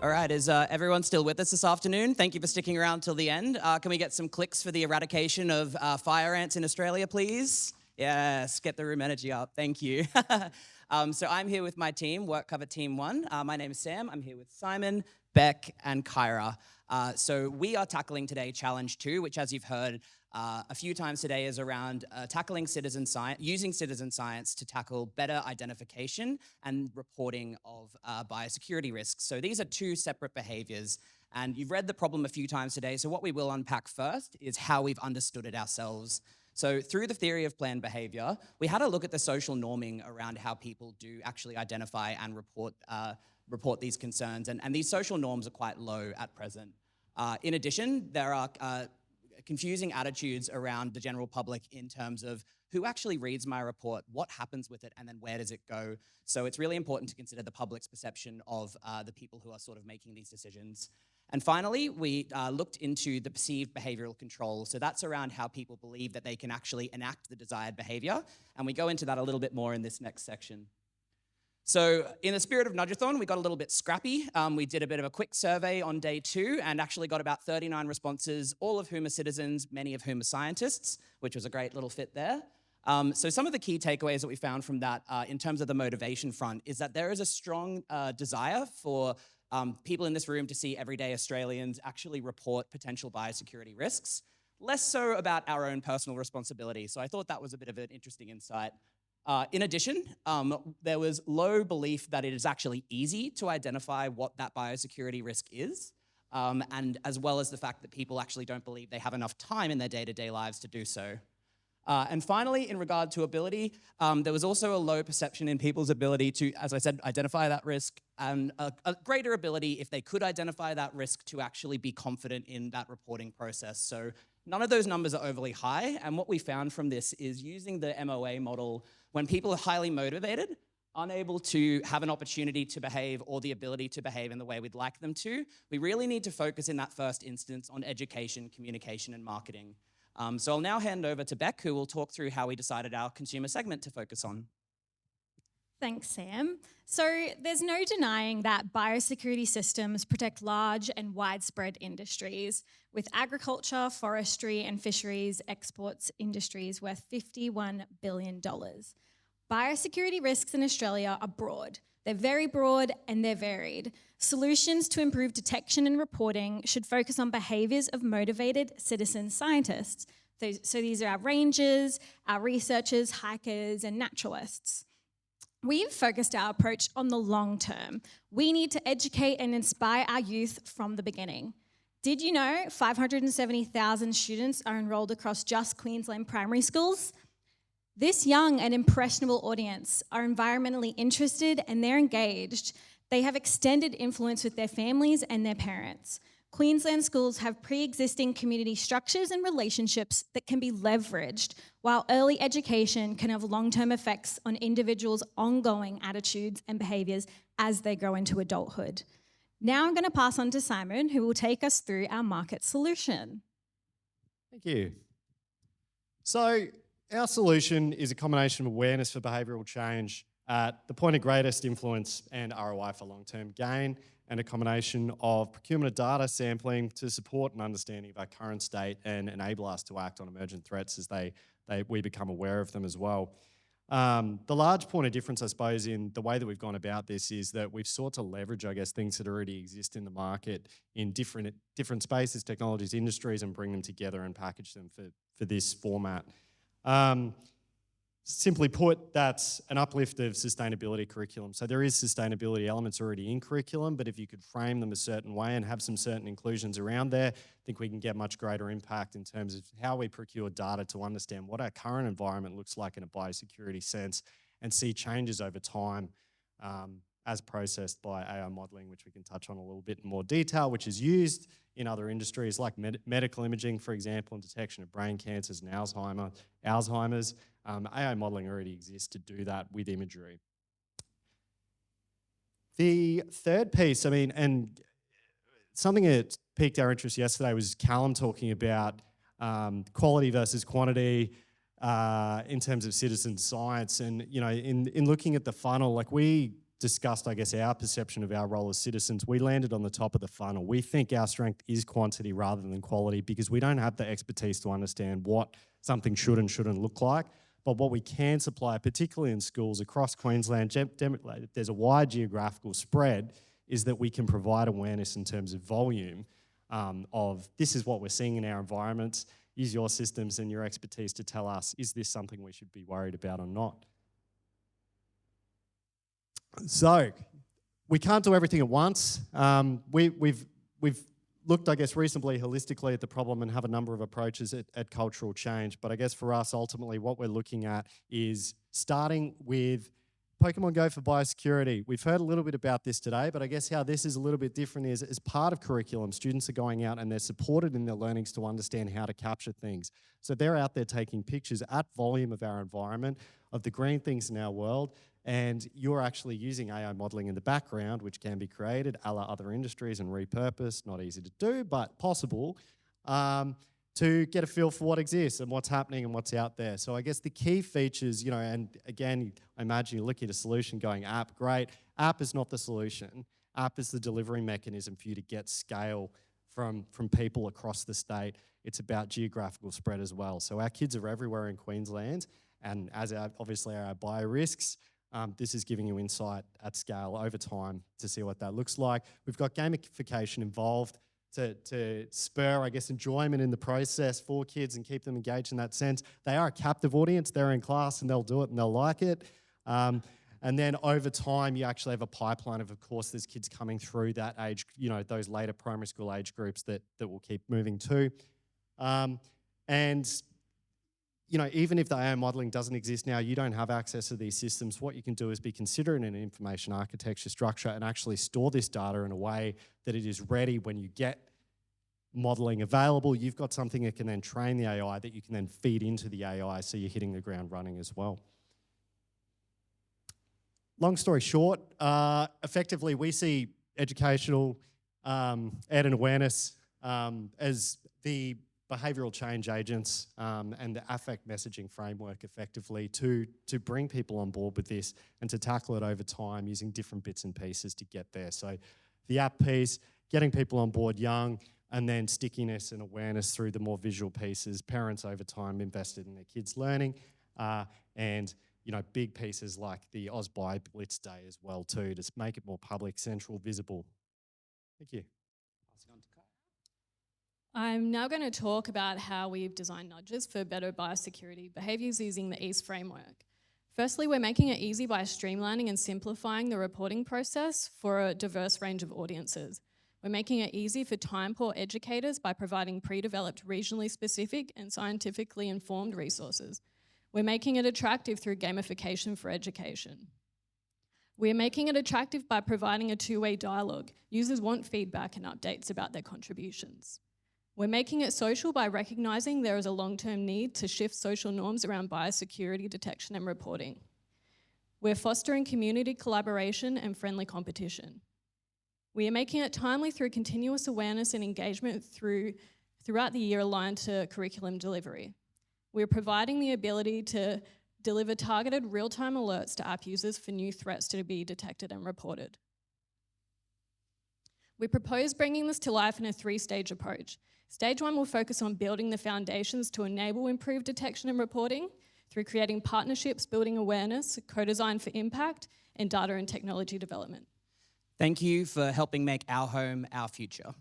All right, is everyone still with us this afternoon? Thank you for sticking around till the end. Can we get some clicks for the eradication of fire ants in Australia, please? Yes, get the room energy up. Thank you. So I'm here with my team, WorkCover Team 1. My name is Sam. I'm here with Simon, Beck, and Kyra. So we are tackling today Challenge 2, which, as you've heard a few times today, is around tackling citizen science, using citizen science to tackle better identification and reporting of biosecurity risks. So these are two separate behaviors, and you've read the problem a few times today. So what we will unpack first is how we've understood it ourselves. So through the theory of planned behavior, we had a look at the social norming around how people do actually identify and report these concerns, and these social norms are quite low at present. In addition, there are confusing attitudes around the general public in terms of who actually reads my report, what happens with it, and then where does it go. So it's really important to consider the public's perception of the people who are sort of making these decisions. And finally, we looked into the perceived behavioral control. So that's around how people believe that they can actually enact the desired behavior. And we go into that a little bit more in this next section. So in the spirit of Nudgeathon, we got a little bit scrappy. We did a bit of a quick survey on day 2 and actually got about 39 responses, all of whom are citizens, many of whom are scientists, which was a great little fit there. So some of the key takeaways that we found from that in terms of the motivation front is that there is a strong desire for people in this room to see everyday Australians actually report potential biosecurity risks, less so about our own personal responsibility. So I thought that was a bit of an interesting insight. In addition, there was low belief that it is actually easy to identify what that biosecurity risk is, and as well as the fact that people actually don't believe they have enough time in their day-to-day lives to do so. And finally, in regard to ability, there was also a low perception in people's ability to, as I said, identify that risk, and a greater ability, if they could identify that risk, to actually be confident in that reporting process. So none of those numbers are overly high, and what we found from this is using the MOA model, when people are highly motivated, unable to have an opportunity to behave or the ability to behave in the way we'd like them to, we really need to focus in that first instance on education, communication, and marketing. So I'll now hand over to Beck, who will talk through how we decided our consumer segment to focus on. Thanks, Sam. So there's no denying that biosecurity systems protect large and widespread industries, with agriculture, forestry, and fisheries exports industries worth $51 billion. Biosecurity risks in Australia are broad. They're very broad and they're varied. Solutions to improve detection and reporting should focus on behaviours of motivated citizen scientists. So these are our rangers, our researchers, hikers, and naturalists. We've focused our approach on the long term. We need to educate and inspire our youth from the beginning. Did you know 570,000 students are enrolled across just Queensland primary schools? This young and impressionable audience are environmentally interested and they're engaged. They have extended influence with their families and their parents. Queensland schools have pre-existing community structures and relationships that can be leveraged, while early education can have long-term effects on individuals' ongoing attitudes and behaviours as they grow into adulthood. Now I'm going to pass on to Simon, who will take us through our market solution. Thank you. So our solution is a combination of awareness for behavioural change at the point of greatest influence and ROI for long-term gain, and a combination of procurement of data sampling to support an understanding of our current state and enable us to act on emergent threats as we become aware of them as well. The large point of difference, I suppose, in the way that we've gone about this is that we've sought to leverage, I guess, things that already exist in the market in different spaces, technologies, industries, and bring them together and package them for this format. Simply put, that's an uplift of sustainability curriculum. So there is sustainability elements already in curriculum, but if you could frame them a certain way and have some certain inclusions around there, I think we can get much greater impact in terms of how we procure data to understand what our current environment looks like in a biosecurity sense and see changes over time as processed by AI modelling, which we can touch on a little bit in more detail, which is used in other industries like medical imaging, for example, and detection of brain cancers and Alzheimer's. AI modelling already exists to do that with imagery. The third piece, and something that piqued our interest yesterday was Callum talking about quality versus quantity in terms of citizen science. And, in looking at the funnel, discussed, I guess, our perception of our role as citizens, we landed on the top of the funnel. We think our strength is quantity rather than quality because we don't have the expertise to understand what something should and shouldn't look like. But what we can supply, particularly in schools across Queensland, there's a wide geographical spread, is that we can provide awareness in terms of volume of this is what we're seeing in our environments. Use your systems and your expertise to tell us, is this something we should be worried about or not? So we can't do everything at once. We've looked, I guess, reasonably holistically at the problem and have a number of approaches at cultural change. But I guess for us, ultimately, what we're looking at is starting with Pokemon Go for biosecurity. We've heard a little bit about this today, but I guess how this is a little bit different is as part of curriculum, students are going out and they're supported in their learnings to understand how to capture things. So they're out there taking pictures at volume of our environment, of the green things in our world, and you're actually using AI modelling in the background, which can be created a la other industries and repurposed, not easy to do, but possible, to get a feel for what exists and what's happening and what's out there. So I guess the key features, and again, I imagine you're looking at a solution going app, great. App is not the solution. App is the delivery mechanism for you to get scale from people across the state. It's about geographical spread as well. So our kids are everywhere in Queensland, and as obviously our bio risks, this is giving you insight at scale over time to see what that looks like. We've got gamification involved to spur, I guess, enjoyment in the process for kids and keep them engaged in that sense. They are a captive audience. They're in class and they'll do it and they'll like it. And then over time, you actually have a pipeline of course, there's kids coming through that age, those later primary school age groups that will keep moving to. Even if the AI modelling doesn't exist now, you don't have access to these systems. What you can do is be considerate in an information architecture structure and actually store this data in a way that it is ready when you get modelling available. You've got something that can then train the AI that you can then feed into the AI so you're hitting the ground running as well. Long story short, effectively we see educational ed and awareness as the behavioural change agents and the affect messaging framework effectively to bring people on board with this and to tackle it over time using different bits and pieces to get there. So the app piece, getting people on board young, and then stickiness and awareness through the more visual pieces, parents over time invested in their kids' learning, and big pieces like the AusBio Blitz Day as well too, to make it more public, central, visible. Thank you. I'm now going to talk about how we've designed nudges for better biosecurity behaviours using the EASE framework. Firstly, we're making it easy by streamlining and simplifying the reporting process for a diverse range of audiences. We're making it easy for time-poor educators by providing pre-developed regionally specific and scientifically informed resources. We're making it attractive through gamification for education. We're making it attractive by providing a two-way dialogue. Users want feedback and updates about their contributions. We're making it social by recognising there is a long-term need to shift social norms around biosecurity detection and reporting. We're fostering community collaboration and friendly competition. We are making it timely through continuous awareness and engagement throughout the year aligned to curriculum delivery. We're providing the ability to deliver targeted real-time alerts to app users for new threats to be detected and reported. We propose bringing this to life in a three-stage approach. Stage one will focus on building the foundations to enable improved detection and reporting through creating partnerships, building awareness, co-design for impact, and data and technology development. Thank you for helping make our home our future.